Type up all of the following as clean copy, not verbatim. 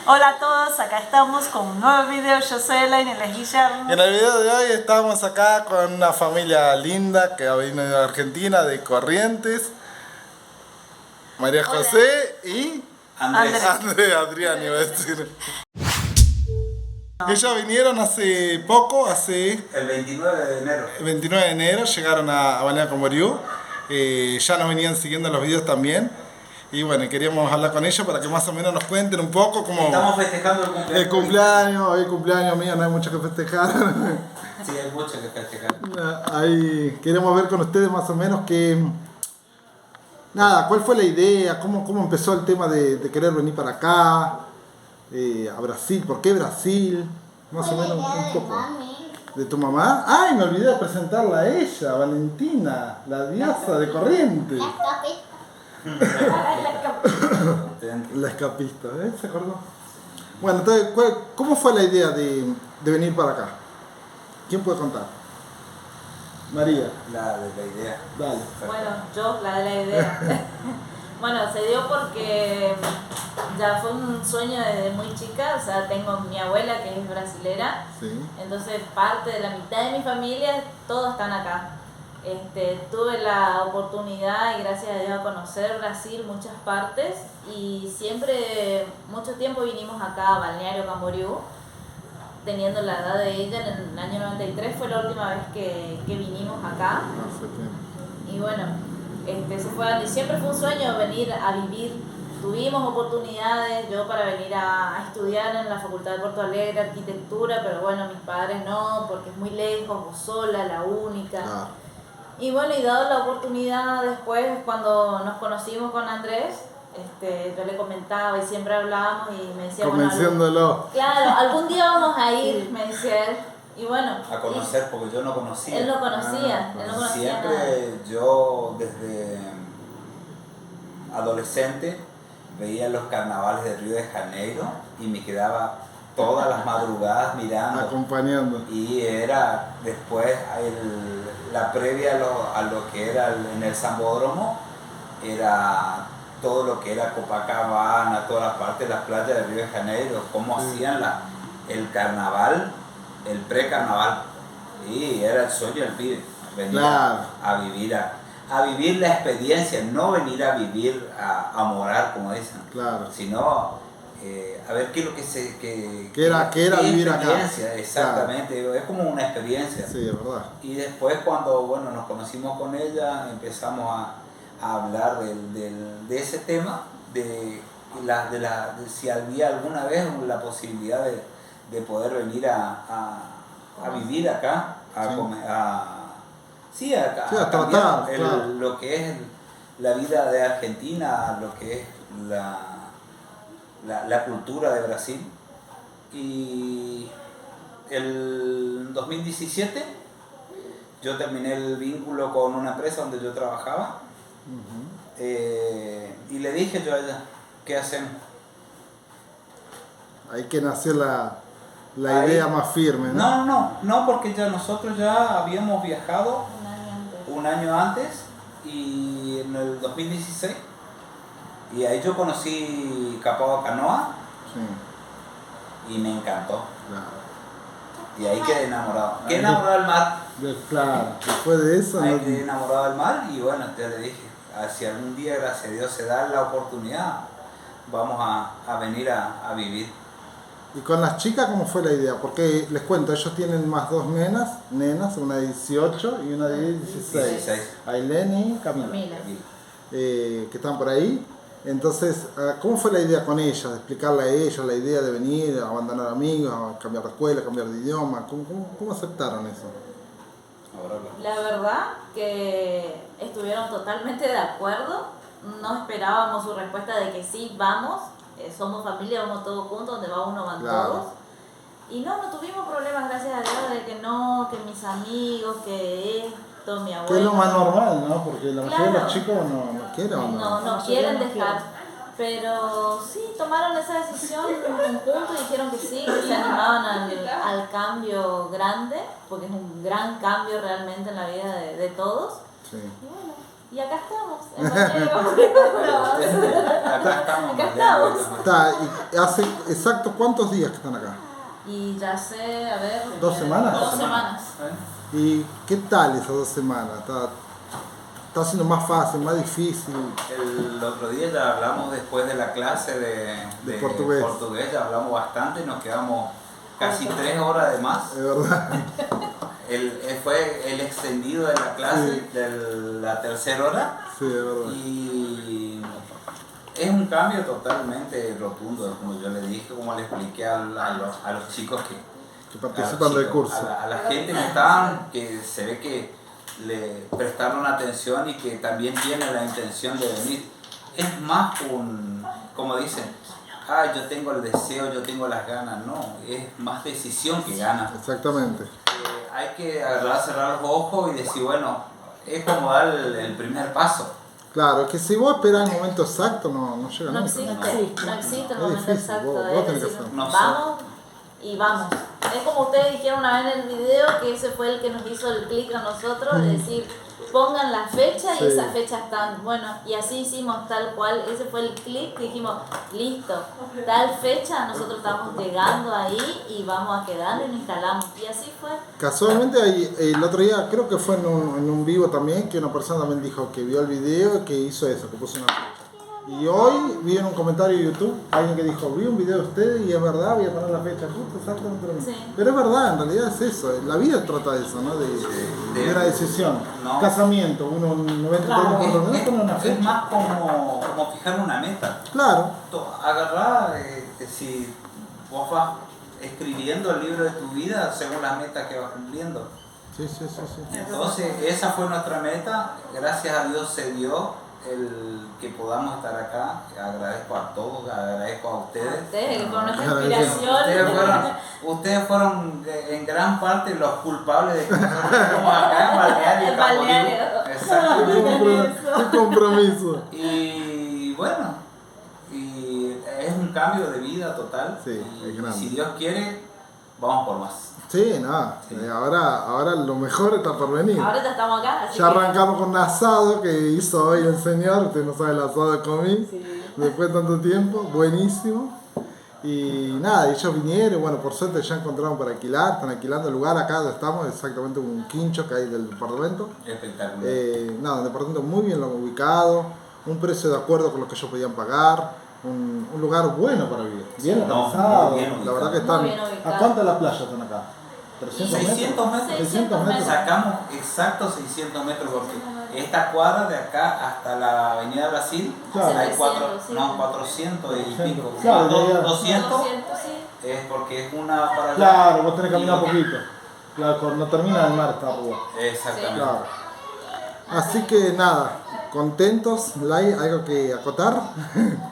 Hola a todos, acá estamos con un nuevo video. Yo soy Elaine y les Guillermo. En el video de hoy estamos acá con una familia linda que ha venido de Argentina, de Corrientes. María Hola. José y Andrés. Adrián iba a decir. Ellos vinieron hace poco, El 29 de enero. el 29 de enero, llegaron a Balneario Camboriú. Ya nos venían siguiendo los videos también. Y bueno, queríamos hablar con ellos para que más o menos nos cuenten un poco cómo... Estamos festejando el cumpleaños. El cumpleaños mío, no hay mucho que festejar. Sí, hay mucho que festejar. Ahí queremos ver con ustedes más o menos que... Nada, ¿cuál fue la idea? ¿Cómo empezó el tema de querer venir para acá? A Brasil, ¿por qué Brasil? Más o menos un poco. ¿De tu mamá? ¡Ay, me olvidé de presentarla a ella, Valentina, la diosa de Corrientes! La escapista, ¿eh? ¿Se acordó? Bueno, entonces, ¿cómo fue la idea de venir para acá? ¿Quién puede contar? María. La de la idea. Dale. Bueno, yo, la de la idea. Bueno, se dio porque ya fue un sueño desde muy chica. O sea, tengo mi abuela que es brasilera. Sí. Entonces, parte de la mitad de mi familia, todos están acá. Tuve la oportunidad y gracias a Dios a conocer Brasil, muchas partes, y siempre, mucho tiempo vinimos acá a Balneario Camboriú, teniendo la edad de ella. En el año 93 fue la última vez que vinimos acá. Y bueno, siempre fue un sueño venir a vivir. Tuvimos oportunidades, yo para venir a estudiar en la Facultad de Porto Alegre, arquitectura, pero bueno, mis padres no, porque es muy lejos, vos sola, la única. Y bueno, y dado la oportunidad después, cuando nos conocimos con Andrés, yo le comentaba y siempre hablábamos y me decía... Convenciéndolo. Bueno, claro, algún día vamos a ir, me decía él. Y bueno... A conocer, porque yo no conocía. Él no conocía, él no conocía nada. Siempre yo, desde adolescente, veía los carnavales de Río de Janeiro y me quedaba todas las madrugadas mirando. Acompañando. Y era después la previa a lo que era en el Sambódromo, era todo lo que era Copacabana, toda la parte de las playas de Río de Janeiro, cómo hacían el carnaval, el pre-carnaval. Y era el sueño del pibe, venir a vivir la experiencia, no venir a vivir a morar, como dicen, sino a ver qué es lo que era vivir acá. Exactamente, es como una experiencia. Sí, es verdad. Y después cuando nos conocimos con ella, empezamos a hablar de ese tema, de si había alguna vez la posibilidad de poder venir a vivir acá, a cambiar lo que es la vida de Argentina, lo que es la cultura de Brasil. Y el 2017 yo terminé el vínculo con una empresa donde yo trabajaba. Y le dije yo a ella, ¿qué hacemos? Ahí que nació la idea más firme, ¿no? No, porque nosotros ya habíamos viajado un año antes y en el 2016. Y ahí yo conocí Capao Canoa. Sí. Y me encantó. Claro. Y ahí quedé enamorado. Quedé enamorado del mar. Claro, después de eso... Ahí quedé enamorado del mar y bueno, ya le dije, si algún día, gracias a Dios, se da la oportunidad, vamos a venir a vivir. ¿Y con las chicas cómo fue la idea? Porque les cuento, ellos tienen más dos nenas, una de 18 y una de 16. Ailén y Camila. Que están por ahí. Entonces, ¿cómo fue la idea con ella? De explicarle a ellos la idea de venir, abandonar amigos, cambiar de escuela, cambiar de idioma. ¿Cómo aceptaron eso? La verdad que estuvieron totalmente de acuerdo. No esperábamos su respuesta de que sí, vamos, somos familia, vamos todos juntos, donde va uno van todos. Y no tuvimos problemas, gracias a Dios, de que mis amigos, que esto, mi abuelo. Que es lo más normal, ¿no? Porque la mayoría de los chicos no quieren. No quieren dejar. Pero sí, tomaron esa decisión en conjunto y dijeron que sí, que se animaban al cambio grande, porque es un gran cambio realmente en la vida de todos. Sí. Y bueno, Y acá estamos, en Acá estamos. ¿Y hace exacto cuántos días que están acá? Y ya sé, a ver... ¿2 semanas? 2 semanas. ¿Y qué tal esas 2 semanas? ¿Está siendo más fácil, más difícil? El otro día ya hablamos después de la clase de portugués, ya hablamos bastante y nos quedamos casi 3 horas de más. Es verdad. Fue el extendido de la clase de la 3.ª hora. Sí, es verdad. Y es un cambio totalmente rotundo, como yo le dije, como le expliqué a los chicos que participan del curso. A la gente que se ve que le prestaron atención y que también tiene la intención de venir. Es más como dicen, yo tengo el deseo, yo tengo las ganas. No, es más decisión que ganas. Exactamente. Hay que cerrar los ojos y decir, bueno, es como dar el primer paso. Claro, que si vos esperás el momento exacto, no llega nunca. No existe el momento exacto. Vos tenés que hacer. Vamos y vamos. Es como ustedes dijeron una vez en el video, que ese fue el que nos hizo el clic a nosotros, de decir, pongan la fecha y esa fecha están. Bueno, y así hicimos tal cual, ese fue el clic que dijimos, listo, tal fecha, nosotros estamos llegando ahí y vamos a quedarnos y nos instalamos. Y así fue. Casualmente el otro día, creo que fue en un vivo también, que una persona también dijo que vio el video y que hizo eso, que puso una fecha. Y hoy vi en un comentario de YouTube alguien que dijo, vi un video de ustedes y es verdad, voy a poner la fecha justo, exactamente lo mismo. Sí. Pero es verdad, en realidad es eso, la vida trata de eso, ¿no? De una decisión. No. Casamiento, uno no ve una fecha. Es más como fijar una meta. Claro. Agarrar, si vos vas escribiendo el libro de tu vida según las metas que vas cumpliendo. Sí. Entonces, esa fue nuestra meta, gracias a Dios se dio el que podamos estar acá. Agradezco a todos, agradezco a ustedes. Ustedes, por nuestra inspiración. Ustedes fueron en gran parte los culpables de que nosotros estemos acá en Balneario Camboriú. Exactamente. Qué compromiso. Y bueno, es un cambio de vida total. Sí, es grande. Si Dios quiere, vamos por más. Sí, nada, ahora lo mejor está por venir. Ahora ya estamos acá. Ya arrancamos con un asado que hizo hoy el señor, usted no sabe el asado que comí, después de tanto tiempo, buenísimo. Y nada, ellos vinieron, bueno, por suerte ya encontraron para alquilar, están alquilando el lugar acá donde estamos, exactamente un quincho que hay del departamento. Espectacular. Nada, un departamento muy bien ubicado, un precio de acuerdo con lo que ellos podían pagar. Un lugar bueno para vivir, bien organizado, la verdad que están. ¿A cuánto la playa están acá? 600 metros. 600 metros. Sacamos exactos 600 metros porque esta cuadra de acá hasta la Avenida Brasil, claro, hay 400 y pico. Claro, 200 es porque es una para claro, vos tenés que caminar poquito. Claro, cuando termina el mar está arriba. Exactamente. Claro. Así que nada, contentos. Lai, ¿algo que acotar?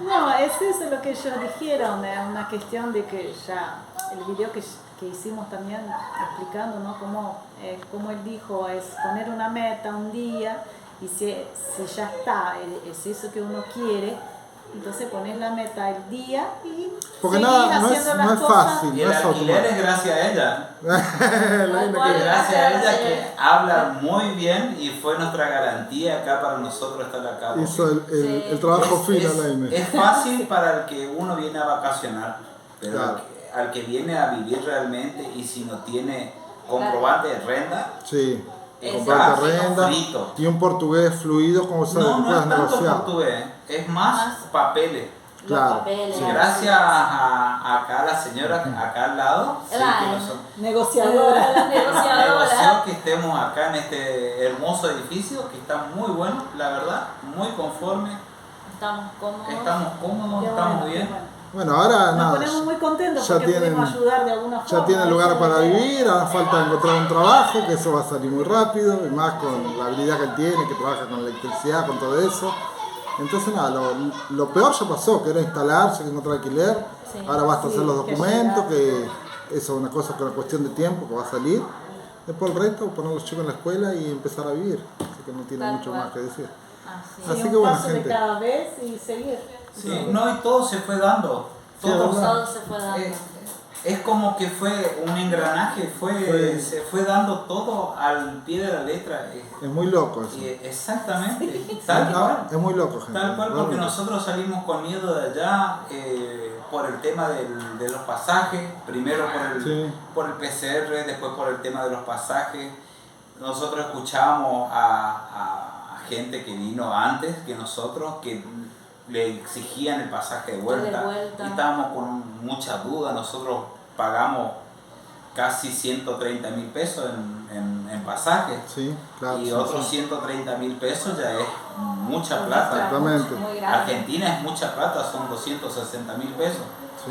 No, es eso lo que ellos dijeron, una cuestión de que ya el video que hicimos también explicando, ¿no? Como él dijo, es poner una meta un día y si ya está, es eso que uno quiere, entonces pones la meta el día y porque nada, no es fácil. Y el alquiler es gracias a ella. Gracias a ella que habla muy bien y fue nuestra garantía acá para nosotros estar acá. Hizo el trabajo fino, Laine. Es fácil para el que uno viene a vacacionar, pero claro, al que viene a vivir realmente y si no tiene comprobante de renta, sí, comprobante de renta frito. Y un portugués fluido como se puedas negociar. No es tanto portugués, es más papeles. Claro. Sí, gracias a acá la señora acá al lado, negociadora, negoció que estemos acá en este hermoso edificio que está muy bueno, la verdad, muy conforme. Estamos cómodos, estamos bien. Bueno, ahora nos ponemos muy contentos porque pudimos ayudar de alguna forma. Ya tienen lugar para vivir, ahora falta encontrar un trabajo, que eso va a salir muy rápido, y más con la habilidad que él tiene, que trabaja con electricidad, con todo eso. Entonces nada, lo peor ya pasó, que era instalarse, que encontrar alquiler. Sí, ahora basta hacer los documentos, que eso es una cosa con la cuestión de tiempo que va a salir. Después el resto, poner a los chicos en la escuela y empezar a vivir. Así que no tiene mucho más que decir. Así que bueno, gente. De cada vez y seguir. Sí, no, y todo se fue dando. Todo se fue dando. Es como que fue un engranaje, se fue dando todo al pie de la letra. Es muy loco eso. Exactamente, tal cual. Es muy loco, gente. Tal cual, porque nosotros salimos con miedo de allá por el tema de los pasajes, primero por el PCR, después por el tema de los pasajes. Nosotros escuchábamos a gente que vino antes que nosotros, que le exigían el pasaje de vuelta. Y estábamos con mucha duda. Nosotros pagamos casi 130.000 pesos en pasajes. Sí, claro, y otros 130.000 pesos ya es mucha plata. Exactamente. Argentina es mucha plata, son 260.000 pesos.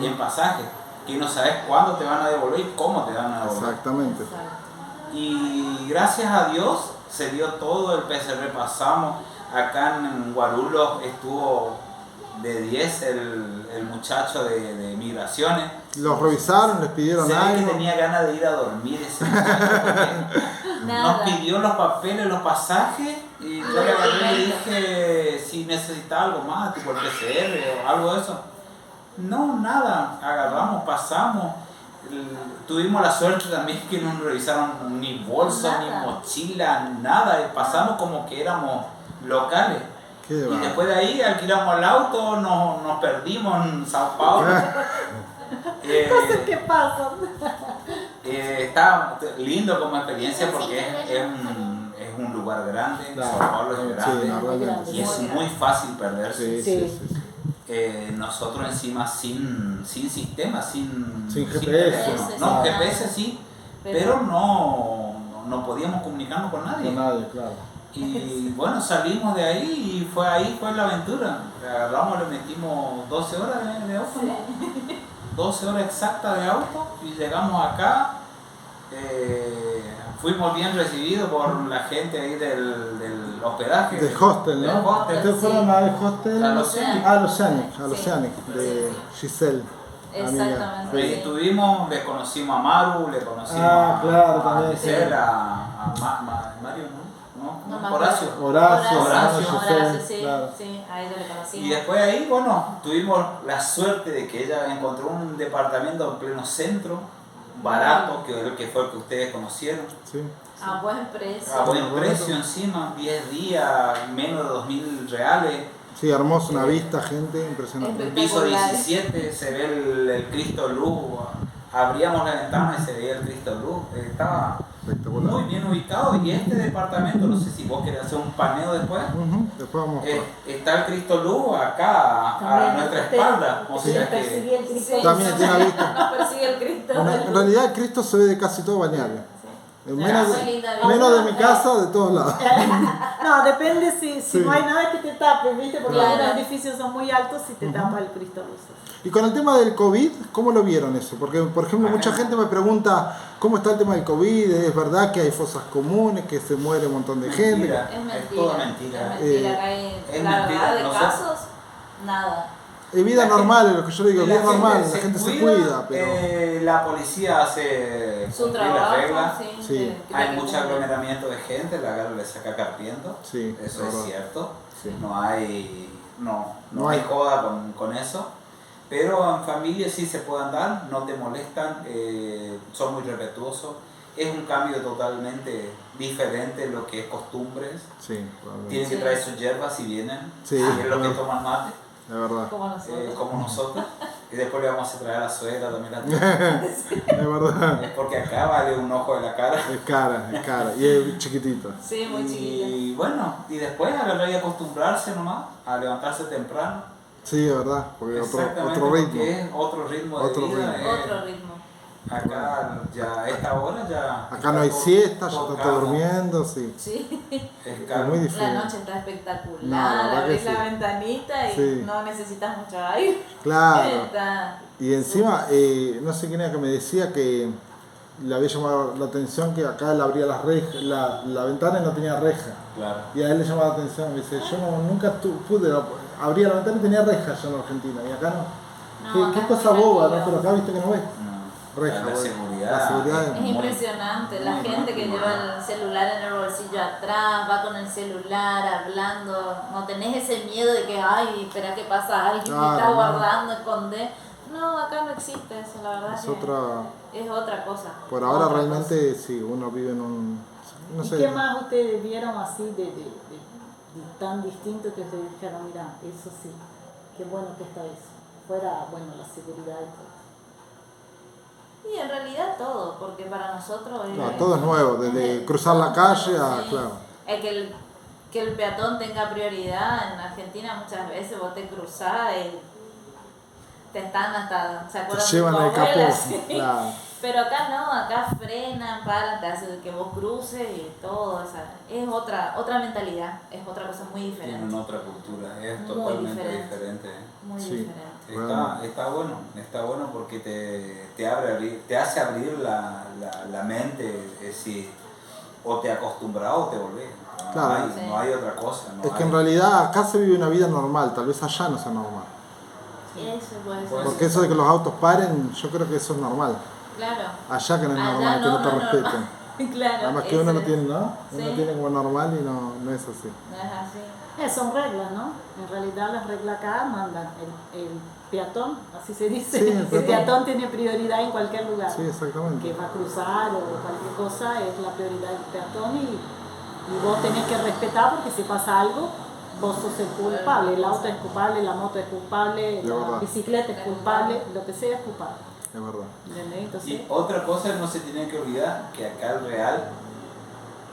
Y en pasajes, que no sabes cuándo te van a devolver y cómo te van a devolver. Exactamente. Y gracias a Dios se dio todo, el PCR pasamos. Acá en Guarulhos estuvo de 10 el muchacho de migraciones. ¿Los revisaron? ¿Les pidieron Se ve algo? que tenía ganas de ir a dormir ese muchacho. Nos pidió los papeles, los pasajes, y yo le agarré y dije si necesitaba algo más, tipo el PCR o algo de eso. No, nada, agarramos, pasamos. Tuvimos la suerte también que no nos revisaron ni bolsa, ni mochila, nada. Pasamos como que éramos locales. Y después de ahí alquilamos el auto, nos perdimos en Sao Paulo. Cosas que pasan. Está lindo como experiencia porque es un lugar grande, Sao Paulo es grande, y es muy fácil perderse. Nosotros encima sin sistema, sin GPS. No, GPS sí, pero no podíamos comunicarnos con nadie. Con nadie, claro. Y bueno, salimos de ahí y fue la aventura. Agarramos, le metimos 12 horas de auto, ¿no? 12 horas exactas de auto y llegamos acá. Fuimos bien recibidos por la gente ahí del hospedaje. Del hostel, ¿no? ¿Ustedes fueron al hostel? A los Oceanic, de Giselle. Exactamente. Ahí estuvimos, le conocimos a Maru, le conocimos a Giselle, a Mario, ¿no? Horacio, sí, claro. Sí, a ella le conocimos. Y después ahí, bueno, tuvimos la suerte de que ella encontró un departamento en pleno centro, barato, que fue el que ustedes conocieron. Sí. A buen precio. A buen precio encima, 10 días, menos de 2.000 reales. Sí, hermoso, una vista, gente, impresionante. Piso 17, se ve el Cristo Luz. Abríamos la ventana y se veía el Cristo Luz. Estaba muy bien ubicado. Y este departamento, no sé si vos querés hacer un paneo después. Después vamos está el Cristo Luz acá a nuestra espalda. O sea persigue el Cristo. También tiene una vista. Nos persigue el Cristo. En realidad el Cristo se ve de casi todo Balneario. Menos de mi casa, de todos lados. No, depende si no hay nada que te tape, ¿viste? Porque algunos edificios son muy altos y te tapa el Cristo Luces. Y con el tema del COVID, ¿cómo lo vieron eso? Porque, por ejemplo, mucha gente me pregunta cómo está el tema del COVID, ¿es verdad que hay fosas comunes, que se muere un montón de gente? Es mentira. Es todo mentira. Es mentira, acá hay, la verdad, de casos, nada. Es vida normal, es lo que yo digo, vida normal, la gente se cuida, pero... la policía hace su trabajo, las reglas. Sí. Hay mucho aglomeramiento de gente, la gala le saca carpiendo, Sí, eso es cierto. Sí. No hay joda con eso. Pero en familia sí se puede andar, no te molestan, son muy respetuosos. Es un cambio totalmente diferente en lo que es costumbres. Sí, Tienen que traer sus hierbas si vienen, Sí, es lo que toman mate. es verdad. Como nosotros. Y después le vamos a traer a la suegra también la tía. Es verdad. Porque acá vale un ojo de la cara. Es cara. Y es chiquitito. Sí, muy chiquita. Y bueno, y después agarrar y acostumbrarse nomás a levantarse temprano. Sí, es verdad, porque otro ritmo. Es otro ritmo de vida. Otro ritmo. Acá ya a esta hora ya... Acá no hay siesta, ya está todo durmiendo, sí. Sí. Es muy difícil. La noche está espectacular, No, la verdad abrís que la sí. ventanita y Sí. no necesitas mucho aire. Claro. Está Y encima, no sé quién era que me decía que le había llamado la atención que acá él abría las rejas, la ventana y no tenía reja. Claro. Y a él le llamaba la atención, me dice, yo nunca pude, abría la ventana y tenía reja yo en Argentina, y acá no. ¿Qué acá cosa es boba, tranquilo. ¿no? Pero acá viste que no ves. Reja, La bueno. seguridad. La seguridad Es impresionante, la gente que lleva el celular en el bolsillo atrás, va con el celular hablando, no tenés ese miedo de que, ay, espera que pasa alguien que Claro, está no. guardando, esconde. No, acá no existe eso, la verdad. Es otra cosa. Por ahora realmente sí, uno vive en un... No sé. ¿Y qué más ustedes vieron así de tan distinto que ustedes dijeron, mira, eso sí, qué bueno que está eso? Fuera, bueno, la seguridad y todo. Y en realidad todo, porque para nosotros es... No, todo es nuevo, desde cruzar la calle a... Sí. Claro. Que el peatón tenga prioridad. En Argentina muchas veces vos te cruzás y te están hasta... ¿Se Te acuerdan llevan de tu el capó. abuela? Sí. Claro. Pero acá no, acá frenan, paran, te hacen que vos cruces y todo. O sea, es otra mentalidad, es otra cosa muy diferente. Tienen otra cultura, es Muy totalmente diferente. diferente. Muy Sí. diferente. Está bueno porque te hace abrir la mente, es decir, o te acostumbras o te volvés. Claro. No hay otra cosa. Es que en realidad acá se vive una vida normal, tal vez allá no sea normal. Eso puede ser. Porque eso de que los autos paren, yo creo que eso es normal. Claro. Allá que no es Allá normal, que no te respeten. Claro. Además que uno eso lo tiene, ¿no? Sí. Uno tiene como normal y no es así. No es así. Son reglas, ¿no? En realidad las reglas acá mandan el peatón, así se dice. Sí, el peatón tiene prioridad en cualquier lugar. Sí, exactamente. Que va a cruzar o cualquier cosa, es la prioridad del peatón y vos tenés que respetar porque si pasa algo, vos sos el culpable. El auto es culpable, la moto es culpable, la bicicleta es culpable, lo que sea es culpable. Es verdad. ¿Entendés? Entonces, Y otra cosa no se tiene que olvidar, que acá el real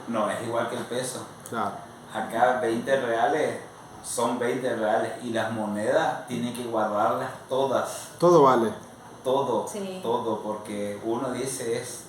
no es igual que el peso. Claro. Acá 20 reales son 20 reales y las monedas tienen que guardarlas todas. Todo vale. Todo, Sí. todo, porque uno dice es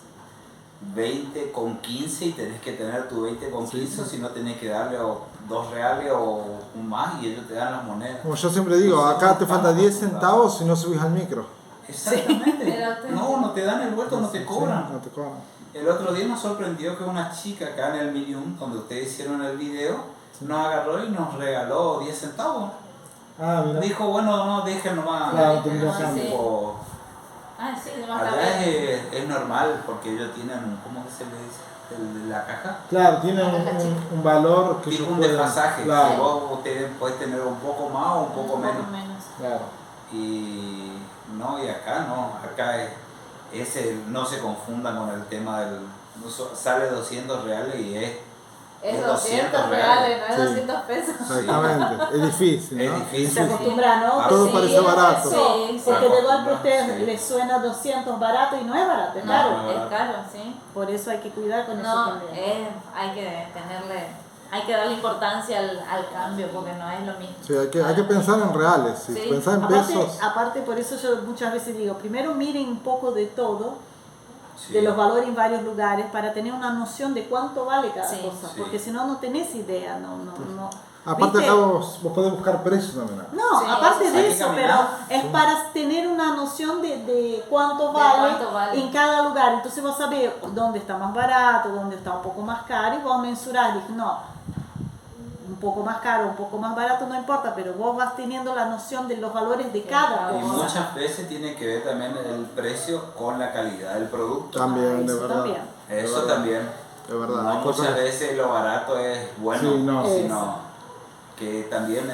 20 con 15 y tenés que tener tu 20 con 15, si no tenés que darle o 2 reales o un más y ellos te dan las monedas. Como yo siempre digo, acá te falta 10 centavos si no subís al micro. Exactamente. No te dan el vuelto, no te cobran. Sí, no te cobran. El otro día nos sorprendió que una chica acá en el Medium, donde ustedes hicieron el video, nos agarró y nos regaló 10 centavos. Ah, mira. Dijo, bueno, no, déjenlo más. Claro, tendría Tipo, Sí, además allá es normal porque ellos tienen, ¿cómo que se le dice? El de la caja. Claro, tiene un valor que Tiene un pueden- desfasaje. Claro. Que vos ustedes pueden tener un poco más o un poco menos. Claro. Y acá no, acá no se confundan con el tema del, sale 200 reales y es 200 reales, no es Sí. 200 pesos. Exactamente. Es difícil, es ¿no? difícil. se acostumbra, ¿no? Todo Sí, parece barato. Sí, Porque de golpe a Sí. ustedes les suena 200 barato y no es barato, es No, caro. es caro, sí. Por eso hay que cuidar con eso No, también. hay que darle importancia al cambio porque no es lo mismo. Sí, hay que pensar en reales. Si Sí. pensás en pesos, Aparte, por eso yo muchas veces digo, primero miren un poco de todo, Sí. de los valores en varios lugares, para tener una noción de cuánto vale cada Sí. cosa, Sí. porque si no, no tenés idea, no. aparte ¿Viste? acá vos podés buscar precios también. Acá. No, Sí, aparte hay de que eso, caminar. pero es para tener una noción de cuánto De vale cuánto vale. en cada lugar. Entonces vos sabés dónde está más barato, dónde está un poco más caro y vos mensurás. Dije, no, un poco más caro, un poco más barato, no importa, pero vos vas teniendo la noción de los valores de cada Y cosa. muchas veces tiene que ver también el precio con la calidad del producto. También, de Eso verdad. también. Eso verdad. también. Es verdad. No hay cosas muchas que- veces lo barato es bueno, Sí, no. sino que también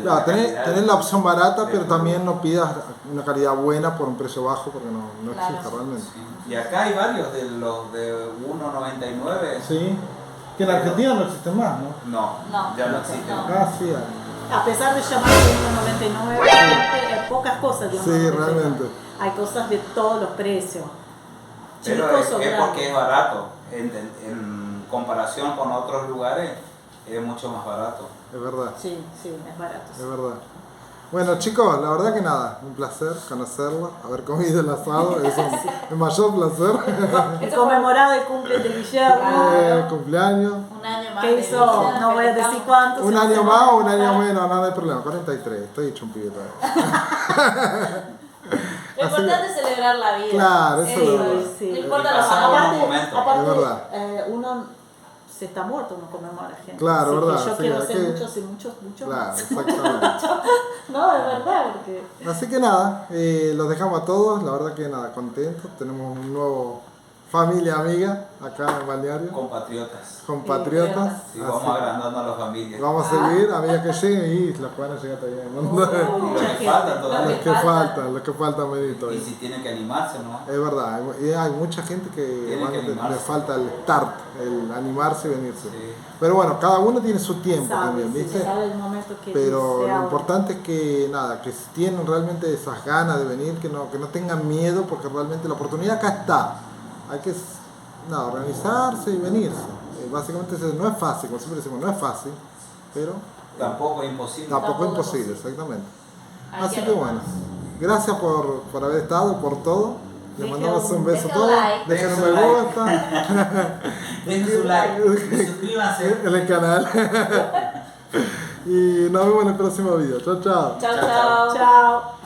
Claro, la calidad tenés la opción barata, del pero también no pidas una calidad buena por un precio bajo porque no Claro, existe sí. realmente. Sí. Y acá hay varios de los de 1.99. Sí, que en Argentina no existen más, ¿no? No, ya no existen. no. Acá sí hay. A pesar de llamarse 1.99, pocas cosas de Sí, 1.99. realmente. Hay cosas de todos los precios. Pero Chicos es o porque grandes. es barato. En comparación con otros lugares, es mucho más barato. Es verdad, Sí, es barato. es verdad. Bueno chicos, la verdad que nada, un placer conocerlo, haber comido el asado, es el mayor placer. He conmemorado el cumple de Guillermo. Cumpleaños. Un año más. ¿Qué de hizo? vida, No voy a decir festejamos. cuánto. Un se año hace más o un nada. año menos, no hay problema, 43, estoy hecho un pibe todavía. Lo importante es celebrar la vida. Claro, eso es verdad. Sí. No importa Y los pasar años. buenos momentos. Es verdad. Uno se está muerto, no conmemora gente. Claro, Así que verdad, yo sí, quiero hay hacer que- muchos Claro, más. exactamente. No, es verdad, porque... Así que nada, los dejamos a todos, la verdad que nada, contentos, tenemos un nuevo familia amiga acá en Balneario. Compatriotas. Sí, vamos agrandando a las familias. Vamos a seguir, a medida que lleguen y los que van a llegar todavía. Lo que falta medir todavía. Y si tienen que animarse, ¿no? Es verdad, hay mucha gente que le falta el start, el animarse y venirse. Sí. Pero bueno, cada uno tiene su tiempo también, ¿viste? Pero lo importante es que nada, que si tienen realmente esas ganas de venir, que no tengan miedo, porque realmente la oportunidad acá está. Hay que organizarse y venirse. Básicamente no es fácil, como siempre decimos, no es fácil, pero tampoco es imposible. Tampoco es imposible, exactamente. Así que bueno, gracias por haber estado, por todo. Les mandamos un beso a todos. Dejen un me gusta. Dejen su like y suscríbanse en el canal. Y nos vemos en el próximo video. Chao, chao. Chao, chao. Chao.